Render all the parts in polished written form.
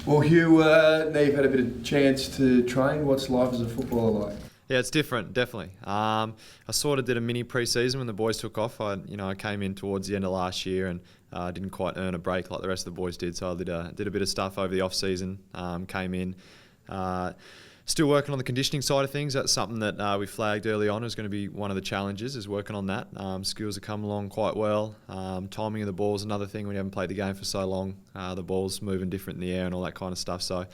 Well, Hugh, now you've had a bit of chance to train. What's life as a footballer like? Yeah, it's different, definitely. I sort of did a mini pre-season when the boys took off. I came in towards the end of last year and didn't quite earn a break like the rest of the boys did. So I did a bit of stuff over the off season. Came in, still working on the conditioning side of things. That's something that we flagged early on is going to be one of the challenges, is working on that. Skills have come along quite well. Timing of the ball is another thing when you haven't played the game for so long. The ball's moving different in the air and all that kind of stuff. So.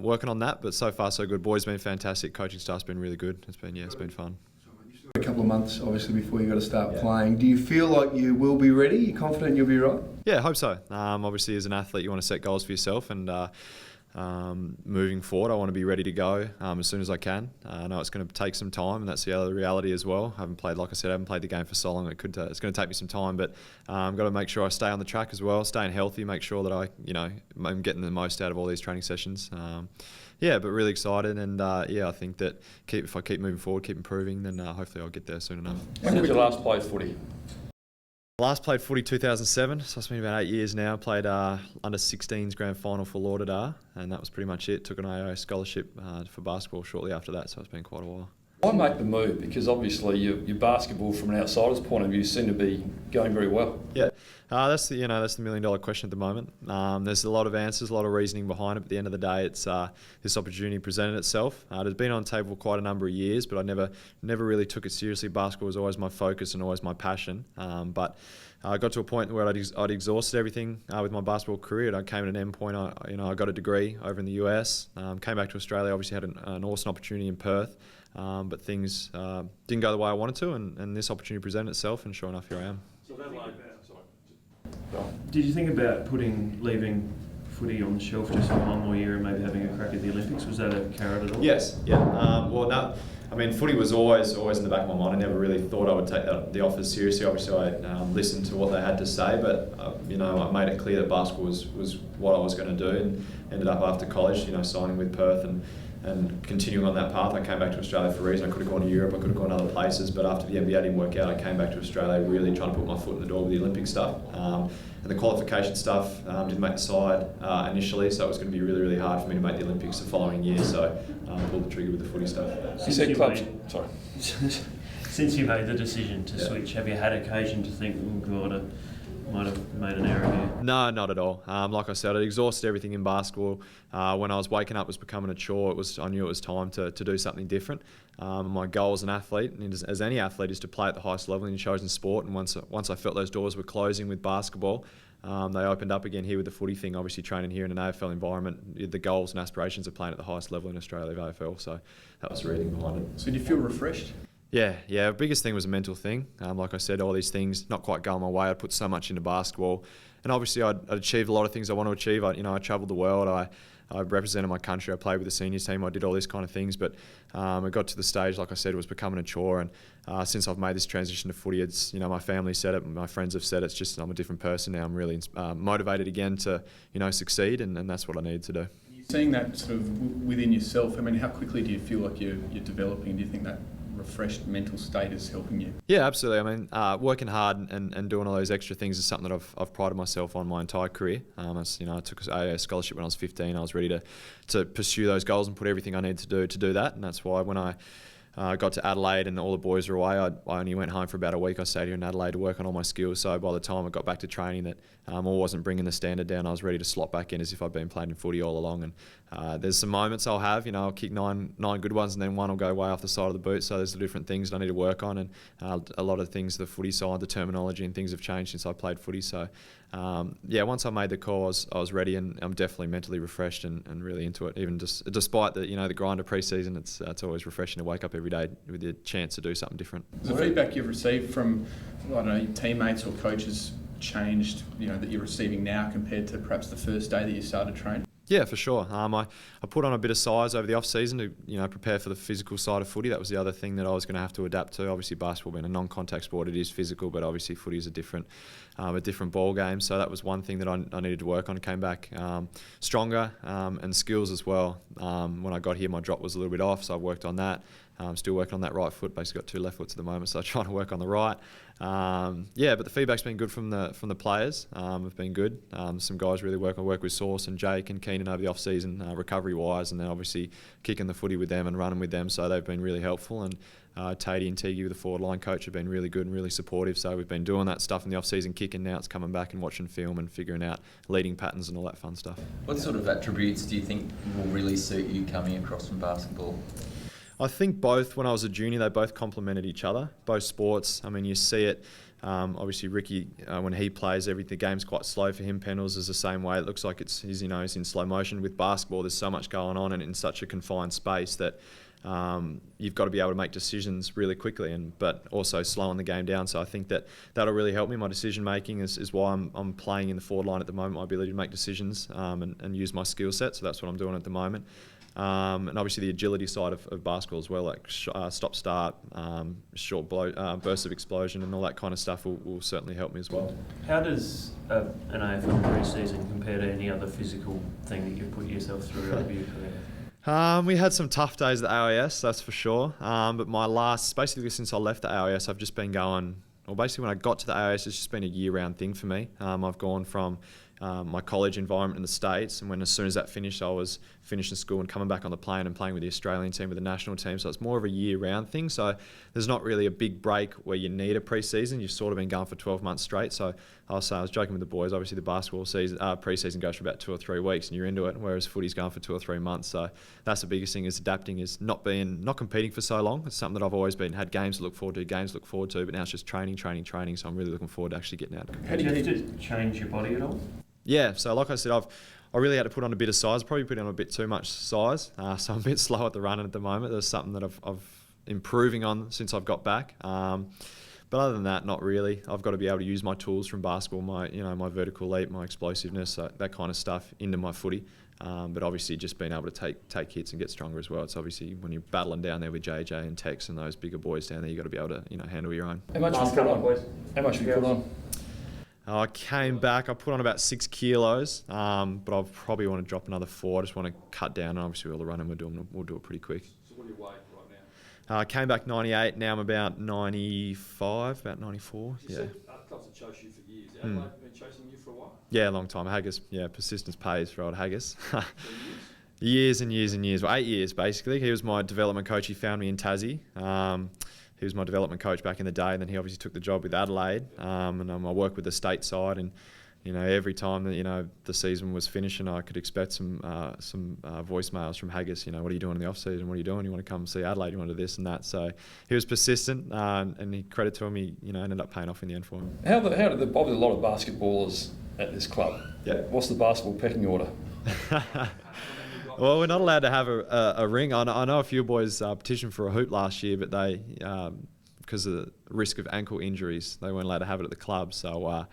Working on that, but so far so good. Boys been fantastic. Coaching staff's been really good. It's been fun. You've still got a couple of months, obviously, before you've got to start playing. Do you feel like you will be ready? You're confident you'll be right? Yeah, I hope so. Obviously, as an athlete, you want to set goals for yourself, and moving forward, I want to be ready to go as soon as I can. I know it's going to take some time, and that's the other reality as well. I haven't played the game for so long. It's going to take me some time, but I've got to make sure I stay on the track as well, staying healthy, make sure that I'm getting the most out of all these training sessions. But really excited, and I think that if I keep moving forward, keep improving, then hopefully I'll get there soon enough. When did you last play footy? Last played footy 2007, so it's been about 8 years now. Played under 16s grand final for Lauderdale, and that was pretty much it. Took an AO scholarship for basketball shortly after that, so it's been quite a while. Why make the move? Because obviously your basketball, from an outsider's point of view, seem to be going very well. Yeah, that's the $1 million question at the moment. There's a lot of answers, a lot of reasoning behind it. But at the end of the day, it's this opportunity presented itself. It has been on the table for quite a number of years, but I never really took it seriously. Basketball was always my focus and always my passion. But I got to a point where I'd exhausted everything with my basketball career, and I came at an end point. I got a degree over in the US. Came back to Australia. Obviously had an awesome opportunity in Perth. But things didn't go the way I wanted to, and this opportunity presented itself, and sure enough, here I am. Did you think about leaving footy on the shelf just for one more year and maybe having a crack at the Olympics? Was that a carrot at all? Yes, yeah. Well, no. I mean, footy was always in the back of my mind. I never really thought I would take the offers seriously. Obviously, I listened to what they had to say, but I made it clear that basketball was what I was going to do, and ended up after college, signing with Perth and continuing on that path. I came back to Australia for a reason. I could have gone to Europe, I could have gone other places, but after the NBA didn't work out, I came back to Australia really trying to put my foot in the door with the Olympic stuff. And the qualification stuff didn't make the side initially, so it was going to be really, really hard for me to make the Olympics the following year, so I pulled the trigger with the footy stuff. Since you made the decision to switch, have you had occasion to think, oh God, I might have made an error here? No, not at all. Like I said, I exhausted everything in basketball. When I was waking up, it was becoming a chore. I knew it was time to do something different. My goal as an athlete, and as any athlete, is to play at the highest level in your chosen sport. And once I felt those doors were closing with basketball, they opened up again here with the footy thing. Obviously, training here in an AFL environment, the goals and aspirations of playing at the highest level in Australia of AFL. So that was the reasoning behind it. So do you feel refreshed? Yeah. Biggest thing was a mental thing. Like I said, all these things not quite going my way. I'd put so much into basketball, and obviously I'd achieved a lot of things I want to achieve. I travelled the world. I represented my country. I played with the seniors team. I did all these kind of things, but it got to the stage, like I said, it was becoming a chore. And since I've made this transition to footy, it's my family said it, my friends have said it. It's just I'm a different person now. I'm really motivated again to succeed, and that's what I need to do. Seeing that sort of within yourself, I mean, how quickly do you feel like you're developing? Do you think that refreshed mental state is helping you? Yeah, absolutely. I mean, working hard and doing all those extra things is something that I've prided myself on my entire career. I took a scholarship when I was 15. I was ready to pursue those goals and put everything I needed to do that, and that's why when I got to Adelaide and all the boys were away, I only went home for about a week. I stayed here in Adelaide to work on all my skills, so by the time I got back to training, that I wasn't bringing the standard down. I was ready to slot back in as if I'd been playing in footy all along. And there's some moments I'll have, I'll kick nine good ones, and then one will go way off the side of the boot, so there's the different things that I need to work on, and a lot of things, the footy side, the terminology and things have changed since I played footy. So once I made the call, I was ready, and I'm definitely mentally refreshed and really into it. Even just despite the grind of pre-season, it's always refreshing to wake up every day with the chance to do something different. The feedback you've received from, your teammates or coaches changed, that you're receiving now compared to perhaps the first day that you started training? Yeah, for sure. I put on a bit of size over the off season to prepare for the physical side of footy. That was the other thing that I was going to have to adapt to. Obviously, basketball being a non-contact sport, it is physical, but obviously footy is a different ball game. So that was one thing that I needed to work on. Came back stronger and skills as well. When I got here, my drop was a little bit off, so I worked on that. Still working on that right foot. Basically got 2 left foots at the moment, so trying to work on the right. But the feedback's been good from the players. Have been good. Some guys really work with Sauce and Jake and Keenan over the off season, recovery wise, and then obviously kicking the footy with them and running with them. So they've been really helpful. And Tatey and Tigi, the forward line coach, have been really good and really supportive. So we've been doing that stuff in the off season, kicking. Now it's coming back and watching film and figuring out leading patterns and all that fun stuff. What sort of attributes do you think will really suit you coming across from basketball? I think both, when I was a junior, they both complemented each other, both sports. I mean, you see it, obviously Ricky, when he plays, the game's quite slow for him. Pendles is the same way. It looks like he's in slow motion. With basketball, there's so much going on and in such a confined space that you've got to be able to make decisions really quickly, but also slowing the game down. So I think that'll really help me. My decision making is why I'm playing in the forward line at the moment. My ability to make decisions and use my skill set. So that's what I'm doing at the moment. And obviously the agility side of basketball as well, like stop-start, short bursts of explosion and all that kind of stuff will certainly help me as well. How does an AFL pre-season compare to any other physical thing that you've put yourself through over your career? We had some tough days at AIS, that's for sure. But basically since I left the AIS, I've just been going, basically when I got to the AIS, it's just been a year-round thing for me. I've gone from my college environment in the States, and as soon as that finished, I was finishing school and coming back on the plane and playing with the Australian team, with the national team. So it's more of a year-round thing. So there's not really a big break where you need a pre-season. You've sort of been going for 12 months straight. So I was joking with the boys. Obviously, the basketball season, pre-season goes for about 2 or 3 weeks, and you're into it. Whereas footy's going for 2 or 3 months. So that's the biggest thing: is adapting, is not competing for so long. It's something that I've always had games to look forward to, but now it's just training. So I'm really looking forward to actually getting out. Did you have to change your body at all? Yeah, so like I said, I really had to put on a bit of size, probably put on a bit too much size, so I'm a bit slow at the running at the moment. There's something that I've improving on since I've got back. But other than that, not really. I've got to be able to use my tools from basketball, my vertical leap, my explosiveness, that kind of stuff into my footy. But obviously just being able to take hits and get stronger as well. It's obviously when you're battling down there with JJ and Tex and those bigger boys down there, you've got to be able to handle your own. How much have you put on? I came back, I put on about 6 kilos, but I'll probably want to drop another 4. I just want to cut down, and obviously all the running we'll do it pretty quick. So what do you weigh right now? I came back 98, now I'm about 95, about 94. You said clubs have chased you for years. Adelaide been chasing you for a while? Yeah, a long time. Haggis, persistence pays for old Haggis. Years and years and years. Well, 8 years basically. He was my development coach. He found me in Tassie. He was my development coach back in the day, and then he obviously took the job with Adelaide. And I worked with the state side, and every time that the season was finishing, I could expect some voicemails from Haggis. What are you doing in the off season? What are you doing? You want to come see Adelaide? You want to do this and that? So he was persistent, and he credit to him. He ended up paying off in the end for him. How did obviously a lot of basketballers at this club? Yeah. What's the basketball pecking order? Well, we're not allowed to have a ring. I know a few boys petitioned for a hoop last year, but they, because of the risk of ankle injuries, they weren't allowed to have it at the club. So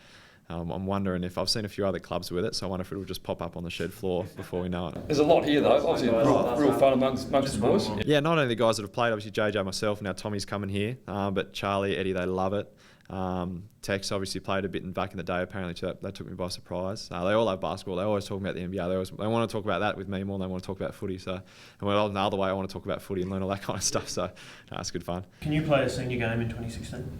I'm wondering if I've seen a few other clubs with it. So I wonder if it will just pop up on the shed floor before we know it. There's a lot here, though. Obviously, real fun amongst the boys. Yeah, not only the guys that have played, obviously JJ, myself, now Tommy's coming here, but Charlie, Eddie, they love it. Tex obviously played a bit back in the day. Apparently, that took me by surprise. They all love basketball. They always talk about the NBA. They want to talk about that with me more than they want to talk about footy. So, and the other way, I want to talk about footy and learn all that kind of stuff. So, it's good fun. Can you play a senior game in 2016?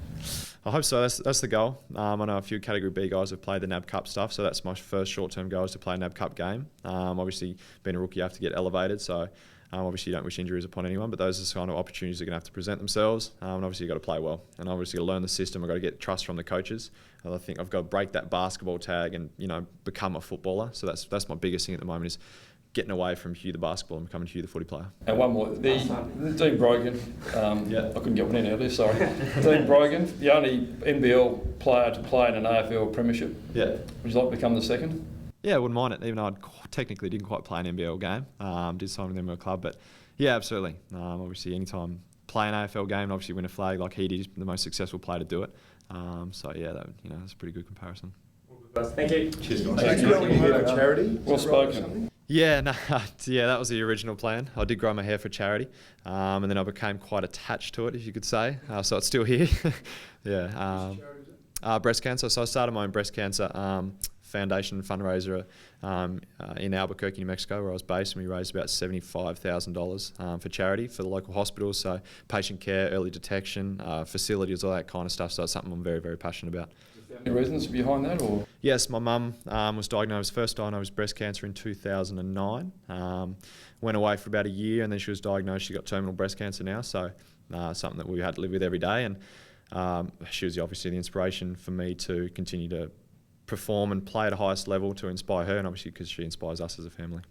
I hope so. That's the goal. I know a few Category B guys have played the NAB Cup stuff, so that's my first short-term goal, is to play a NAB Cup game. Obviously, being a rookie, you have to get elevated. So. Obviously, you don't wish injuries upon anyone, but those are the kind of opportunities that are going to have to present themselves. And obviously, you've got to play well. And obviously, you've got to learn the system. I've got to get trust from the coaches. And I think I've got to break that basketball tag and, become a footballer. So that's my biggest thing at the moment, is getting away from Hugh the basketball and becoming Hugh the footy player. And one more. Dean Brogan. I couldn't get one in earlier, sorry. Dean Brogan, the only NBL player to play in an AFL premiership. Yeah. Would you like to become the second? Yeah, I wouldn't mind it, even though I technically didn't quite play an NBL game. Did sign with the NBL club, but yeah, absolutely. Obviously, anytime play an AFL game and obviously win a flag like he did, he's the most successful player to do it. So yeah, that's a pretty good comparison. Thank you. Cheers, guys. Thank you for charity. Well spoken. Yeah, that was the original plan. I did grow my hair for charity, and then I became quite attached to it, if you could say. So it's still here. Yeah. Breast cancer. So I started my own breast cancer foundation fundraiser in Albuquerque, New Mexico, where I was based, and we raised about $75,000 for charity for the local hospitals. So patient care, early detection, facilities, all that kind of stuff. So it's something I'm very, very passionate about. Any reasons behind that, or? Yes, my mum was first diagnosed with breast cancer in 2009. Went away for about a year, and then she was diagnosed. She got terminal breast cancer now, so something that we had to live with every day. And she was obviously the inspiration for me to continue to perform and play at a highest level to inspire her, and obviously because she inspires us as a family.